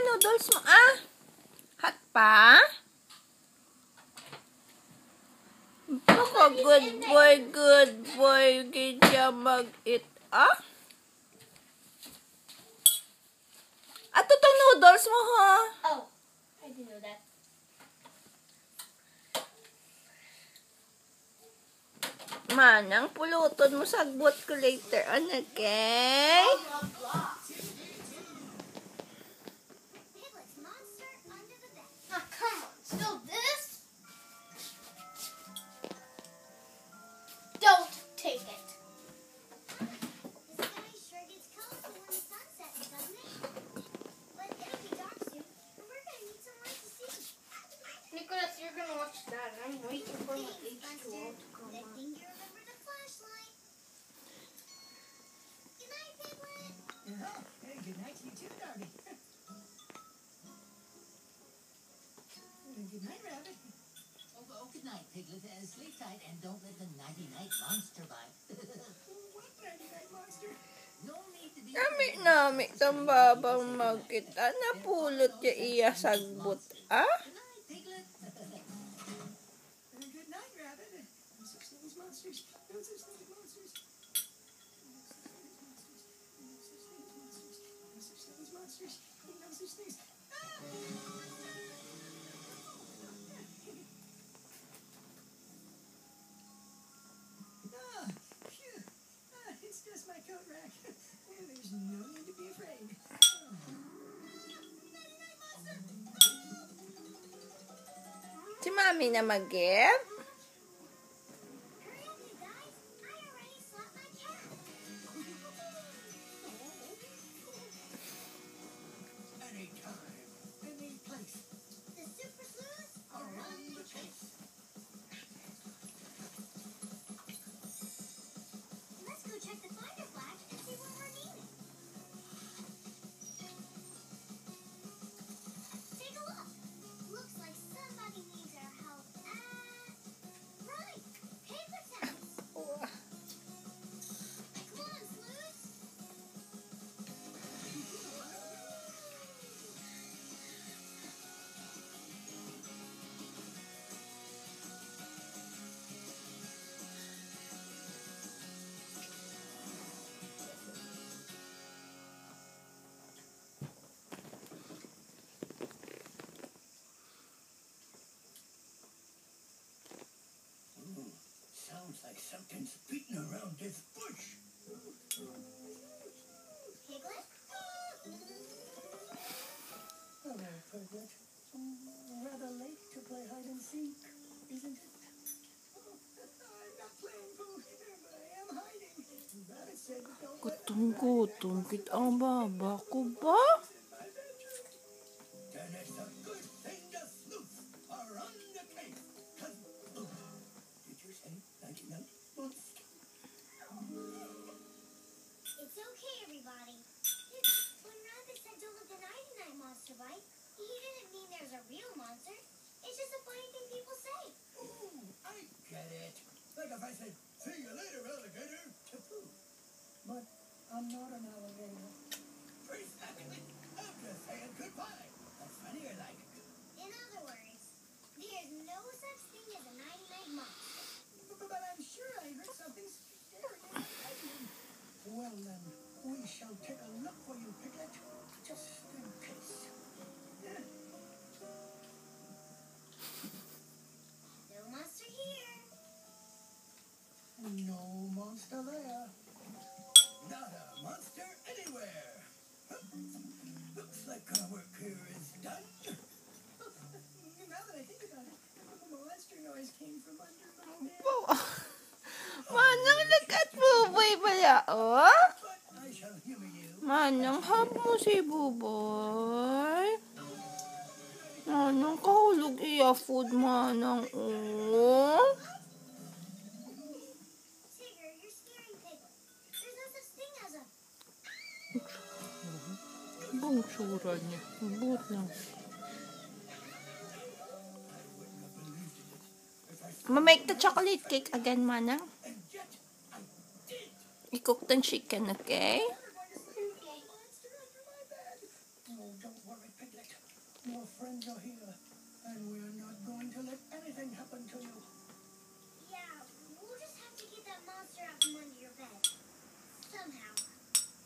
noodles mo, ah? Hot pa? Baka good boy. Ganyan mag-eat, ah? At itong noodles mo, ha? Oh, I didn't know that. Manang, puluton mo sagbot ko later on, okay? Ah, come on, still this? Don't take it. The sky sure gets colorful when the sun sets, doesn't it? But it'll be dark soon, and we're gonna need some light to see. Nicholas, you're gonna watch that. I'm waiting for my Thanks, H2O Buster. to come Good on. thing you remember the flashlight. Good night, Piglet. Hey, good night to you too, Darby. Good night, Rabbit. Oh, good night, Piglet. Sleep tight and don't let the nighty-night monster bite. What night monster? No need to be Nami tong babang magkita. Napulot niya iya sagbot, ah? Good night, Piglet. Good night, Rabbit. No such thing as monsters. No such thing as monsters. No such thing as monsters. No such things. It's just my coat rack. There's no need to be afraid. Si Mami na mag-give? Hurry up, you guys. I already slapped my cat. Anytime, any place, The super sleuth. around the chase. Let's go check the finder flash and see what we're needing. Take a look. Looks like somebody needs our help at... Right! Piglet's house. Come on, sleuths. Sounds like something's beating around this bush. Piglet? Hello, Piglet. Rather late to play hide and seek, isn't it? I'm not playing, Pooh, but I am hiding. Rabbit said don't let Gutom kit ang baba ko ba? Then it's a good thing the sleuths are on the case. 'Cause, did you say nighty-night monster? It's okay, everybody. When Rabbit said don't let the nighty-night monster bite, he didn't mean there's a real monster. It's just a funny thing people say. Ooh, I get it. Like if I said, see you later, alligator, to Pooh. But I'm not an alligator. Precisely. I'm just saying goodbye. That's funnier like. In other words, there's no such thing as a nighty-night monster. But I'm sure I heard something scary in the bedroom. Well then, we shall take a look for you, Piglet, just in case. No monster here. No monster there. Not a monster anywhere. Looks like our work here is done. Now that I think about it, the monster noise came from under my bed. Manang, look at Buboy pala, oh? But I shall humor you. Manang, hab mo si Buboy. Manang, kahulog iya food, Manang, oh? Tigger, you're scaring Piglet. There's no such thing as a... Ibang tsura niya. Mabuot lang. Ma-make the chocolate cake again, Manang. And yet, I did. I-cook the chicken, okay? Monster under my bed. Oh, don't worry, Piglet. are here, and we're not going to let anything happen to you. Yeah, we'll just have to get that monster out from under your bed. Somehow.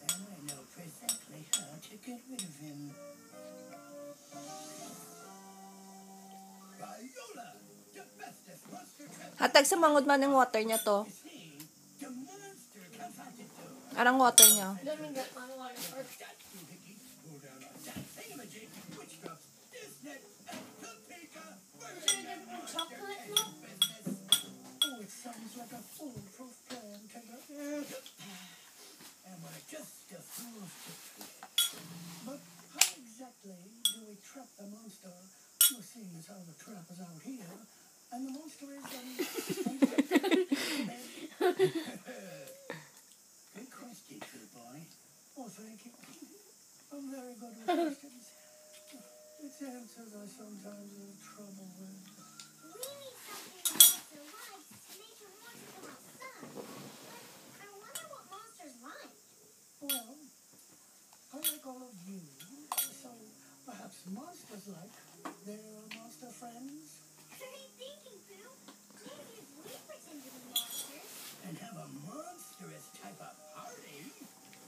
And I know precisely how to get rid of him. Viola, the bestest monster trap. Hatag sa mangod man ng water niya to. See, the monster comes out to do. Arang water niya. Let me get my water first. That doohickey, pull down on that thingamajig, which drops this net and Topeka. We're Should I get some chocolate milk? business. Oh, it sounds like a foolproof plan, Tigger. And we're just a fool's to trick. But how exactly do we trap the monster? You're seeing as how the trap is out here, and the monster is Good question, good boy. Oh, thank you. I'm very good with questions. It's answers I sometimes have trouble with. We need something the monster likes to make him want to come outside. But I wonder what monsters like. Well, I like all of you, so perhaps monsters like their monster friends. Great thinking, Pooh. Maybe if we pretend to be monsters. And have a monstrous type of party.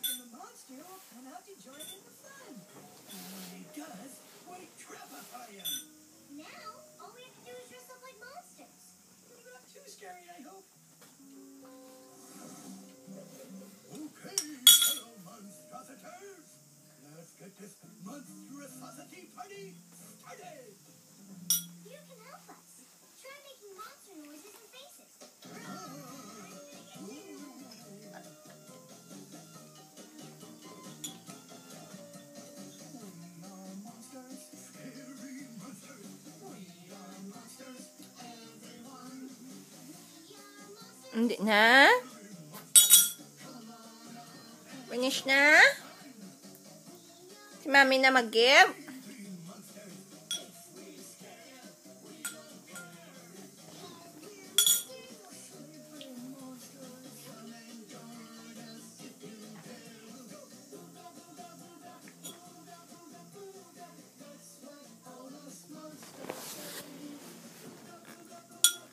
And the monster will come out to join in the fun. And when he does, we trapify him. Now, all we have to do is dress up like monsters. Not too scary, I hope. Okay, fellow monstrositors. Let's get this monstrosity party started. You can help us. Try making monster noises and faces. We are monsters. Scary monsters. We are monsters. Everyone. Hindi na? Finish na? Si Mami na mag-give?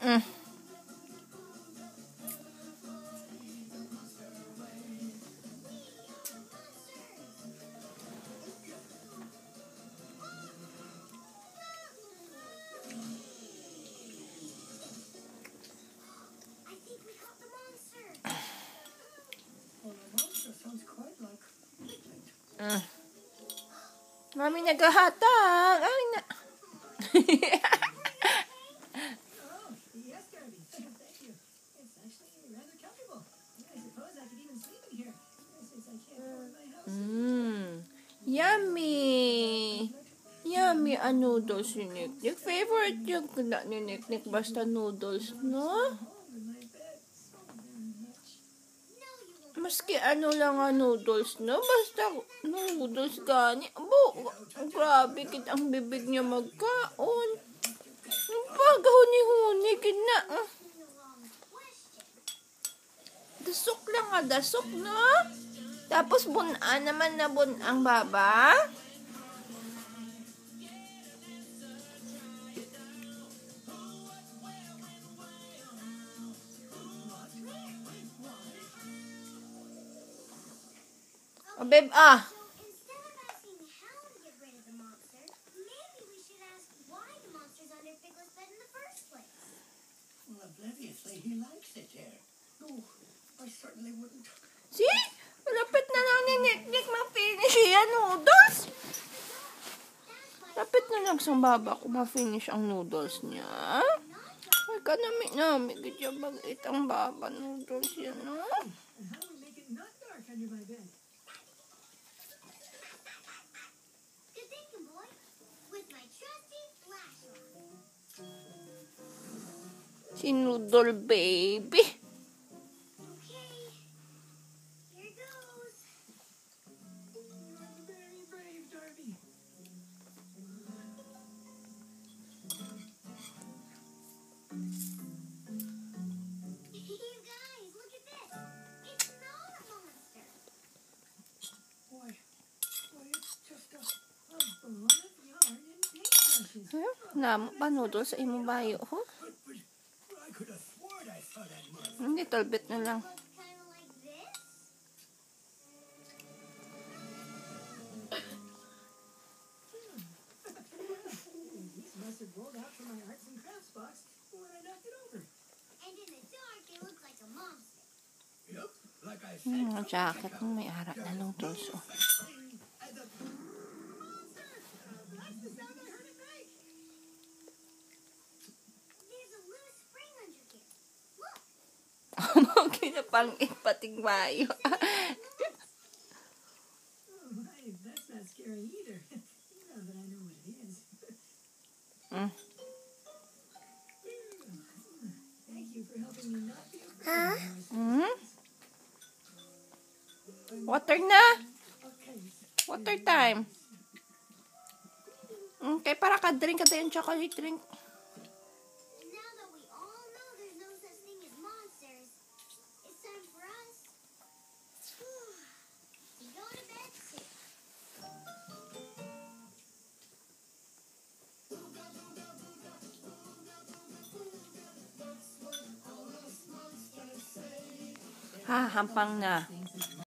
Mm. I think we caught the monster. Well, the monster sounds quite like Piglet. Mami naghahatag. Ay na. Oh, yes, Derby. Thank you. It's actually rather comfortable. I suppose I could even sleep in here, since I can't go to my house. Yummy. Yummy ang noodles ni Nick. Favorite yung kuna ni Nick. Basta noodles, no? Home in my bed so very much. No, you won't. Maski ano lang ang noodles, no? Basta noodles gani. Abo, grabe kit ang bibig niya magkaon. Ang paghuni-huni kina. The wrong question. Dasok lang nga, dasok, no? Tapos bunaan naman na bunang baba. Oh, babe, Instead of asking how to get rid of the monster, maybe we should ask why the monster's under Piglet's bed in the first place. Well, obliviously, he likes it there. No, I certainly wouldn't. See? Malapit na lang ni Nick ma-finish yan noodles. Lapit na lang sa baba ko ma-finish ang noodles niya. Ay, kanami-nami. Gadya bagit ang baba noodles yan, no? And how do we make it not dark under my bed? Good thinking, boy. With my trusty flashlight. Si Noodle Baby. Okay. Here goes. You're very brave, Darby. You guys, look at this. It's not a monster. Boy, it's just a ball of yarn and paintbrushes. Na, panudol sa imo bayo, ho? But I could have sworn I saw that monster. Hindi, talbit na lang. Looks kind of like this. These must have rolled out from my arts and crafts box when I knocked it over. And in the dark, it looks like a monster. Yep, like I said. Yung mga jacket mo may arat na lang, Tols, oh. As a That's the sound I heard it make. There's a loose spring under here. Look! Kinapangit pating bayo. Oh, hey, that's not scary either. Now that I know what it is. Mm. Thank you for helping me not be afraid. Hmm? Water na? Okay. Water time. Okay, para ka-drink ka tayong chocolate drink. Now that we all know there's no such thing as monsters, it's time for us to go to bed soon. Ha, hampang na.